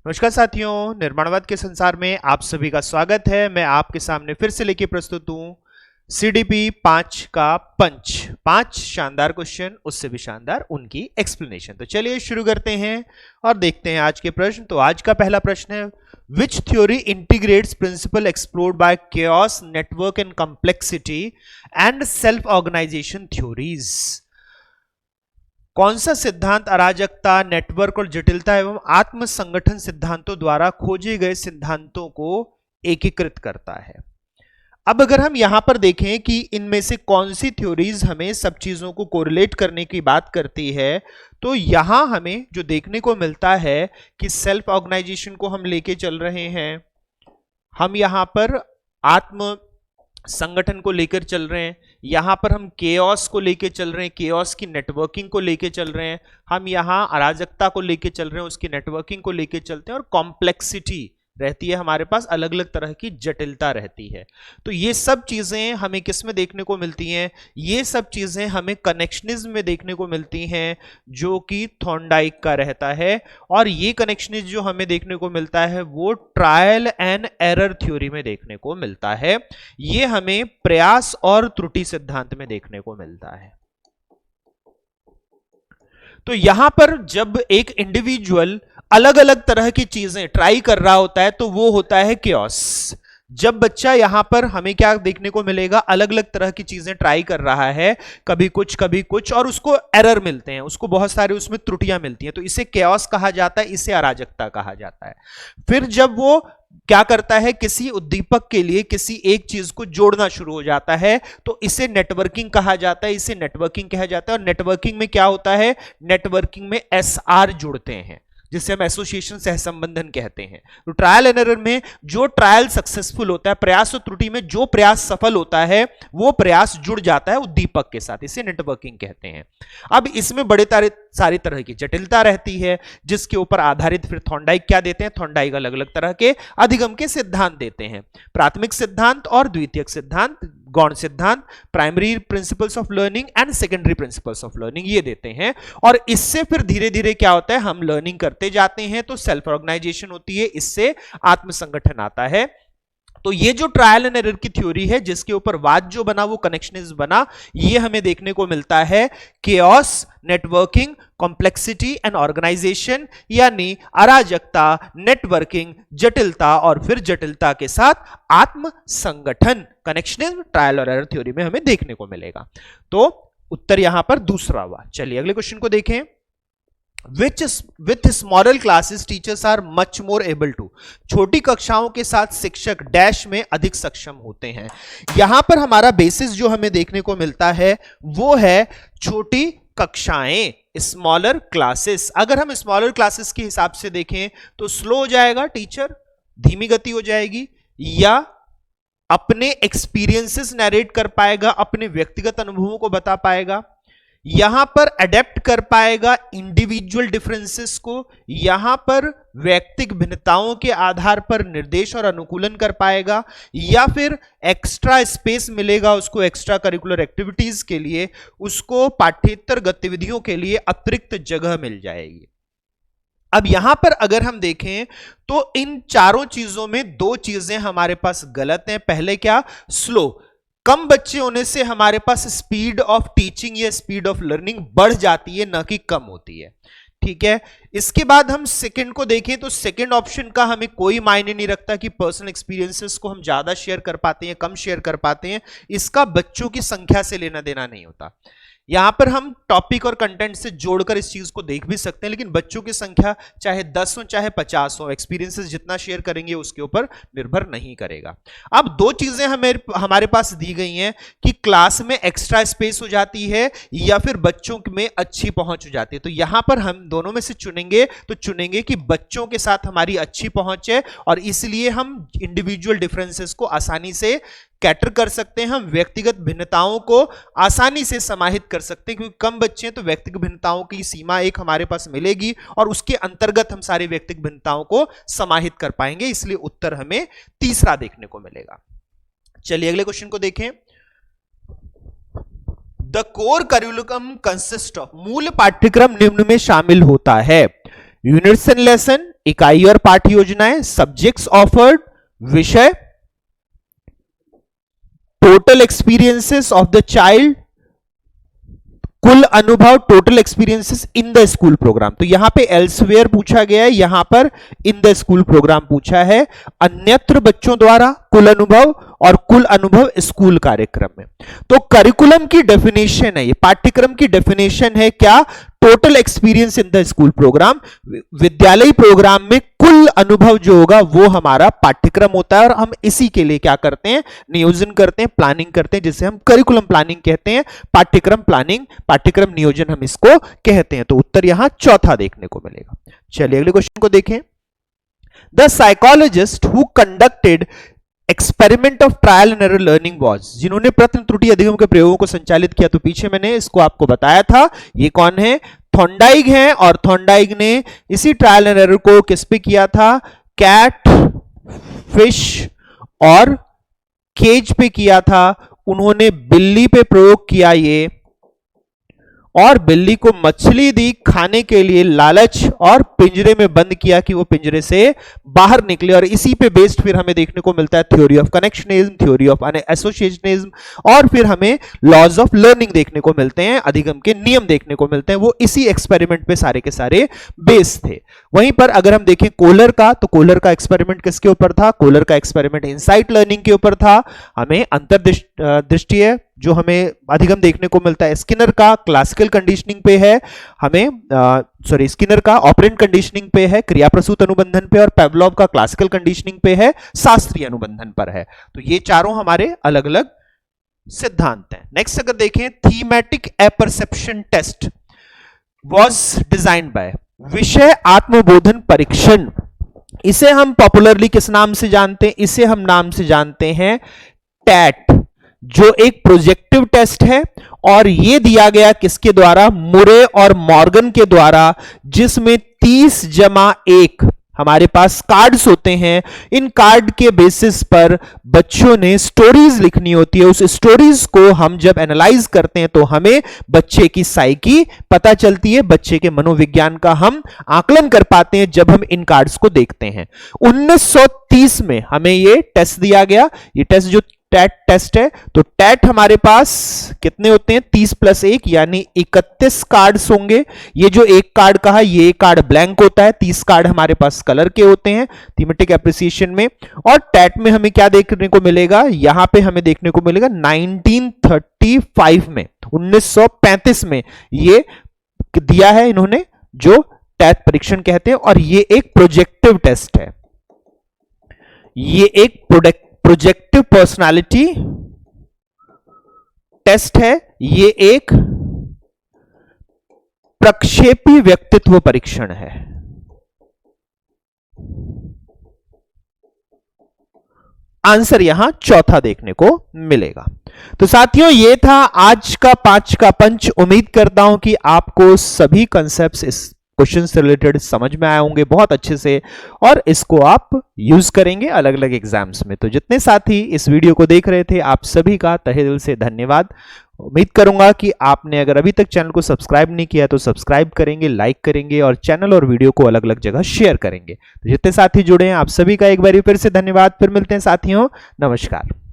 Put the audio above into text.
नमस्कार साथियों, निर्माणवाद के संसार में आप सभी का स्वागत है। मैं आपके सामने फिर से लेके प्रस्तुत हूं सीडीपी 5 का पंच। 5 शानदार क्वेश्चन, उससे भी शानदार उनकी एक्सप्लेनेशन। तो चलिए शुरू करते हैं और देखते हैं आज के प्रश्न। तो आज का पहला प्रश्न है, which theory integrates principle explored by chaos, network and complexity and self organization theories. कौन सा सिद्धांत अराजकता, नेटवर्क और जटिलता एवं आत्म संगठन सिद्धांतों द्वारा खोजे गए सिद्धांतों को एकीकृत करता है। अब अगर हम यहां पर देखें कि इनमें से कौन सी थ्योरीज हमें सब चीजों को कोरिलेट करने की बात करती है, तो यहां हमें जो देखने को मिलता है कि सेल्फ ऑर्गेनाइजेशन को हम लेके चल रहे हैं, हम यहां पर आत्म संगठन को लेकर चल रहे हैं, यहां पर हम केओस को लेकर चल रहे हैं, केओस की नेटवर्किंग को लेकर चल रहे हैं, हम यहां अराजकता को लेकर चल रहे हैं, उसकी नेटवर्किंग को लेकर चलते हैं, और कॉम्प्लेक्सिटी रहती है हमारे पास, अलग अलग तरह की जटिलता रहती है। तो ये सब चीजें हमें किस में देखने को मिलती हैं? ये सब चीजें हमें कनेक्शनिज्म में देखने को मिलती हैं, जो कि थॉर्नडाइक का रहता है। और ये कनेक्शनिज्म जो हमें देखने को मिलता है वो ट्रायल एंड एरर थ्योरी में देखने को मिलता है। ये हमें प्रयास और त्रुटि सिद्धांत में देखने को मिलता है। तो यहां पर जब एक इंडिविजुअल अलग अलग तरह की चीजें ट्राई कर रहा होता है तो वो होता है केओस। जब बच्चा यहां पर हमें क्या देखने को मिलेगा, अलग अलग तरह की चीजें ट्राई कर रहा है, कभी कुछ, और उसको एरर मिलते हैं, उसको बहुत सारे उसमें त्रुटियां मिलती हैं, तो इसे केओस कहा जाता है, इसे अराजकता कहा जाता है। फिर जब वो क्या करता है, किसी उद्दीपक के लिए किसी एक चीज को जोड़ना शुरू हो जाता है, तो इसे नेटवर्किंग कहा जाता है, इसे नेटवर्किंग कहा जाता है। और नेटवर्किंग में क्या होता है, नेटवर्किंग में एसआर जुड़ते हैं, जिसे हम एसोसिएशन सहसंबंधन कहते हैं। तो ट्रायल एंड एरर में जो ट्रायल सक्सेसफुल होता है, प्रयास और त्रुटि में जो प्रयास सफल होता है, वो प्रयास जुड़ जाता है उद्दीपक के साथ, इसे नेटवर्किंग कहते हैं। अब इसमें बड़े सारी तरह की जटिलता रहती है, जिसके ऊपर आधारित फिर थॉर्नडाइक क्या देते हैं, थॉर्नडाइक अलग अलग तरह के अधिगम के सिद्धांत देते हैं, प्राथमिक सिद्धांत और द्वितीयक सिद्धांत, गौण सिद्धांत, primary principles of learning and secondary principles of learning, ये देते हैं। और इससे फिर धीरे धीरे क्या होता है, हम लर्निंग करते जाते हैं, तो सेल्फ ऑर्गेनाइजेशन होती है, इससे आत्मसंगठन आता है। तो ये जो ट्रायल एंड एरर की थ्योरी है, जिसके ऊपर वाद जो बना, वो कनेक्शनिज्म बना, ये हमें देखने को मिलता है chaos, networking, complexity and organization, यानी अराजकता, नेटवर्किंग, जटिलता और फिर जटिलता के साथ आत्म संगठन, कनेक्शनिज्म ट्रायल और एरर थ्योरी में हमें देखने को मिलेगा। तो उत्तर यहां पर दूसरा हुआ। चलिए अगले क्वेश्चन को देखें। With smaller classes teachers are much more able to, छोटी कक्षाओं के साथ शिक्षक डैश में अधिक सक्षम होते हैं। यहां पर हमारा बेसिस जो हमें देखने को मिलता है वो है छोटी कक्षाएं, स्मॉलर क्लासेस। अगर हम स्मॉलर क्लासेस के हिसाब से देखें तो स्लो हो जाएगा टीचर, धीमी गति हो जाएगी, या अपने एक्सपीरियंसेस नरेट कर पाएगा, अपने व्यक्तिगत अनुभवों को बता पाएगा, यहां पर अडेप्ट कर पाएगा इंडिविजुअल डिफरेंसेस को, यहां पर व्यक्तिगत भिन्नताओं के आधार पर निर्देश और अनुकूलन कर पाएगा, या फिर एक्स्ट्रा स्पेस मिलेगा उसको एक्स्ट्रा करिकुलर एक्टिविटीज के लिए, उसको पाठ्येतर गतिविधियों के लिए अतिरिक्त जगह मिल जाएगी। अब यहां पर अगर हम देखें तो इन चारों चीजों में दो चीजें हमारे पास गलत हैं। पहले क्या, स्लो, कम बच्चे होने से हमारे पास स्पीड ऑफ टीचिंग या स्पीड ऑफ लर्निंग बढ़ जाती है, ना कि कम होती है। ठीक है। इसके बाद हम सेकंड को देखें तो सेकंड ऑप्शन का हमें कोई मायने नहीं रखता कि पर्सनल एक्सपीरियंसेस को हम ज्यादा शेयर कर पाते हैं, कम शेयर कर पाते हैं, इसका बच्चों की संख्या से लेना देना नहीं होता। यहां पर हम टॉपिक और कंटेंट से जोड़कर इस चीज को देख भी सकते हैं, लेकिन बच्चों की संख्या चाहे 10 हो चाहे 50 हो, एक्सपीरियंसेस जितना शेयर करेंगे उसके ऊपर निर्भर नहीं करेगा। अब दो चीजें हमारे पास दी गई हैं कि क्लास में एक्स्ट्रा स्पेस हो जाती है या फिर बच्चों में अच्छी पहुंच हो जाती है। तो यहां पर हम दोनों में से चुनेंगे तो चुनेंगे कि बच्चों के साथ हमारी अच्छी पहुंच है, और इसलिए हम इंडिविजुअल डिफरेंसेस को आसानी से कैटर कर सकते हैं, हम व्यक्तिगत भिन्नताओं को आसानी से समाहित कर सकते हैं, क्योंकि कम बच्चे हैं तो व्यक्तिगत भिन्नताओं की सीमा एक हमारे पास मिलेगी और उसके अंतर्गत हम सारे व्यक्तिगत भिन्नताओं को समाहित कर पाएंगे, इसलिए उत्तर हमें तीसरा देखने को मिलेगा। चलिए अगले क्वेश्चन को देखें। The core curriculum consist of, मूल पाठ्यक्रम निम्न में शामिल होता है। यूनिट्स एंड लेसन, इकाई और पाठ योजनाएं, सब्जेक्ट्स ऑफर्ड, विषय, total experiences of the child, कुल अनुभव, total experiences in the school program. तो यहां पे एल्सवेयर पूछा गया है, यहां पर इन द स्कूल प्रोग्राम पूछा है, अन्यत्र बच्चों द्वारा कुल अनुभव और कुल अनुभव स्कूल कार्यक्रम में। तो करिकुलम की डेफिनेशन है, ये पाठ्यक्रम की डेफिनेशन है क्या? Total experience in the school program. विद्यालय प्रोग्राम में कुल अनुभव जो होगा वो हमारा पाठ्यक्रम होता है और हम इसी के लिए क्या करते हैं? नियोजन करते हैं, प्लानिंग करते हैं, जिसे हम करिकुलम प्लानिंग कहते हैं, पाठ्यक्रम प्लानिंग, पाठ्यक्रम नियोजन हम इसको कहते हैं। तो उत्तर यहां चौथा देखने को मिलेगा। चलिए अगले क्वेश्चन को देखें। The psychologist who conducted experiment of trial and error learning was, जिन्होंने प्रश्न त्रुटि अधिगम के प्रयोगों को संचालित किया, तो पीछे मैंने इसको आपको बताया था, ये कौन है? थॉर्नडाइक है। और थॉर्नडाइक ने इसी ट्रायल एंड एरर को किस पे किया था? कैट, फिश और केज पे किया था। उन्होंने बिल्ली पे प्रयोग किया ये, और बिल्ली को मछली दी खाने के लिए लालच, और पिंजरे में बंद किया कि वो पिंजरे से बाहर निकले। और इसी पे बेस्ड फिर हमें देखने को मिलता है theory of connectionism, theory of associationism, और फिर हमें लॉज ऑफ लर्निंग देखने को मिलते हैं, अधिगम के नियम देखने को मिलते हैं। वो इसी एक्सपेरिमेंट पे सारे के सारे बेस थे। वहीं पर अगर हम देखें कोलर का, तो कोलर का एक्सपेरिमेंट किसके ऊपर था? कोलर का एक्सपेरिमेंट इनसाइट लर्निंग के ऊपर था। हमें अंतर्दृष्टि है जो हमें अधिगम देखने को मिलता है स्किनर का क्लासिकल कंडीशनिंग पे है, हमें स्किनर का ऑपरेंट कंडीशनिंग पे है, क्रिया प्रसूत अनुबंधन पे, और पेवलोव का क्लासिकल कंडीशनिंग पे है, शास्त्रीय अनुबंधन पर है। तो ये चारों हमारे अलग अलग सिद्धांत हैं। नेक्स्ट अगर देखें, thematic apperception test was designed by, विषय आत्मबोधन परीक्षण। इसे हम पॉपुलरली किस नाम से जानते हैं? इसे हम नाम से जानते हैं टैट, जो एक प्रोजेक्टिव टेस्ट है। और यह दिया गया किसके द्वारा? मुरे और मॉर्गन के द्वारा, जिसमें 30+1 हमारे पास कार्ड्स होते हैं। इन कार्ड के बेसिस पर बच्चों ने स्टोरीज लिखनी होती है। उस स्टोरीज को हम जब एनालाइज करते हैं तो हमें बच्चे की साइकी पता चलती है, बच्चे के मनोविज्ञान का हम आकलन कर पाते हैं जब हम इन कार्ड्स को देखते हैं। 1930 में हमें यह टेस्ट दिया गया। ये टेस्ट जो टैट टेस्ट है, तो टैट हमारे पास कितने होते हैं? 30+1 यानी 31 कार्ड्स होंगे। ये जो एक कार्ड कहा, ये कार्ड ब्लैंक होता है, 30 कार्ड हमारे पास कलर के होते हैं थीमेटिक एप्रिसिएशन में। और टैट में हमें क्या देखने को मिलेगा? यहां पे हमें देखने को मिलेगा 1935 में, 1935 में ये दिया है इन्होंने, जो टैट परीक्षण कहते हैं। और ये एक प्रोजेक्टिव टेस्ट है, ये एक प्रोजेक्टिव पर्सनालिटी टेस्ट है, ये एक प्रक्षेपी व्यक्तित्व परीक्षण है। आंसर यहां चौथा देखने को मिलेगा। तो साथियों, ये था आज का 5 का पंच। उम्मीद करता हूं कि आपको सभी कॉन्सेप्ट्स इस क्वेश्चन से रिलेटेड समझ में आए होंगे बहुत अच्छे से, और इसको आप यूज करेंगे अलग अलग एग्जाम्स में। तो जितने साथी इस वीडियो को देख रहे थे, आप सभी का तहे दिल से धन्यवाद। उम्मीद करूंगा कि आपने अगर अभी तक चैनल को सब्सक्राइब नहीं किया तो सब्सक्राइब करेंगे, लाइक करेंगे, और चैनल और वीडियो को अलग अलग जगह शेयर करेंगे। तो जितने साथी जुड़े हैं, आप सभी का एक बार फिर से धन्यवाद। फिर मिलते हैं साथियों, नमस्कार।